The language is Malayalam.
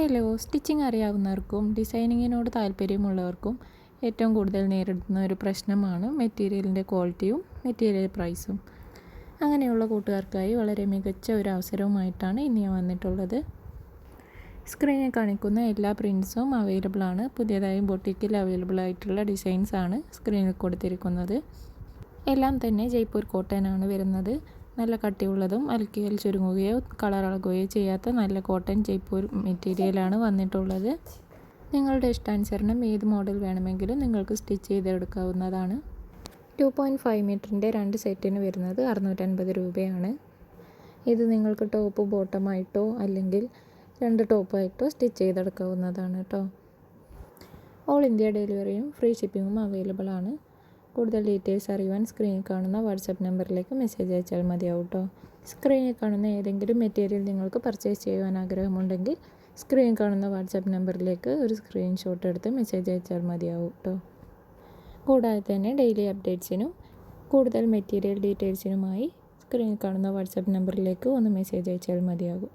ഹലോ, സ്റ്റിച്ചിങ് അറിയാവുന്നവർക്കും ഡിസൈനിങ്ങിനോട് താല്പര്യമുള്ളവർക്കും ഏറ്റവും കൂടുതൽ നേരിടുന്ന ഒരു പ്രശ്നമാണ് മെറ്റീരിയലിൻ്റെ ക്വാളിറ്റിയും മെറ്റീരിയൽ പ്രൈസും. അങ്ങനെയുള്ള കൂട്ടുകാർക്കായി വളരെ മികച്ച ഒരു അവസരവുമായിട്ടാണ് ഇന്ന് ഞാൻ വന്നിട്ടുള്ളത്. സ്ക്രീനിൽ കാണിക്കുന്ന എല്ലാ പ്രിൻറ്റ്സും അവൈലബിൾ ആണ്. പുതിയതായി ബൊട്ടിക്കിൽ അവൈലബിൾ ആയിട്ടുള്ള ഡിസൈൻസാണ് സ്ക്രീനിൽ കൊടുത്തിരിക്കുന്നത്. എല്ലാം തന്നെ ജയ്പൂർ കോട്ടൺ ആണ് വരുന്നത്. നല്ല കട്ടിയുള്ളതും അലക്കിയാൽ ചുരുങ്ങുകയോ കളർ ഇളകുകയോ ചെയ്യാത്ത നല്ല കോട്ടൺ ജയ്പൂർ മെറ്റീരിയലാണ് വന്നിട്ടുള്ളത്. നിങ്ങളുടെ ഇഷ്ടാനുസരണം ഏത് മോഡൽ വേണമെങ്കിലും നിങ്ങൾക്ക് സ്റ്റിച്ച് ചെയ്തെടുക്കാവുന്നതാണ്. 2.5 മീറ്ററിൻ്റെ 2 സെറ്റിന് വരുന്നത് 650 രൂപയാണ്. ഇത് നിങ്ങൾക്ക് ടോപ്പ് ബോട്ടമായിട്ടോ അല്ലെങ്കിൽ 2 ടോപ്പായിട്ടോ സ്റ്റിച്ച് ചെയ്തെടുക്കാവുന്നതാണ് കേട്ടോ. ഓൾ ഇന്ത്യ ഡെലിവറിയും ഫ്രീ ഷിപ്പിങ്ങും അവൈലബിൾ ആണ്. കൂടുതൽ ഡീറ്റെയിൽസ് അറിയുവാൻ സ്ക്രീനിൽ കാണുന്ന വാട്സപ്പ് നമ്പറിലേക്ക് മെസ്സേജ് അയച്ചാൽ മതിയാവും കേട്ടോ. സ്ക്രീനിൽ കാണുന്ന ഏതെങ്കിലും മെറ്റീരിയൽ നിങ്ങൾക്ക് പർച്ചേസ് ചെയ്യുവാൻ ആഗ്രഹമുണ്ടെങ്കിൽ സ്ക്രീനിൽ കാണുന്ന വാട്സപ്പ് നമ്പറിലേക്ക് ഒരു സ്ക്രീൻഷോട്ട് എടുത്ത് മെസ്സേജ് അയച്ചാൽ മതിയാവും കേട്ടോ. കൂടാതെ തന്നെ ഡെയിലി അപ്ഡേറ്റ്സിനും കൂടുതൽ മെറ്റീരിയൽ ഡീറ്റെയിൽസിനുമായി സ്ക്രീനിൽ കാണുന്ന വാട്സപ്പ് നമ്പറിലേക്ക് ഒന്ന് മെസ്സേജ് അയച്ചാൽ മതിയാകും.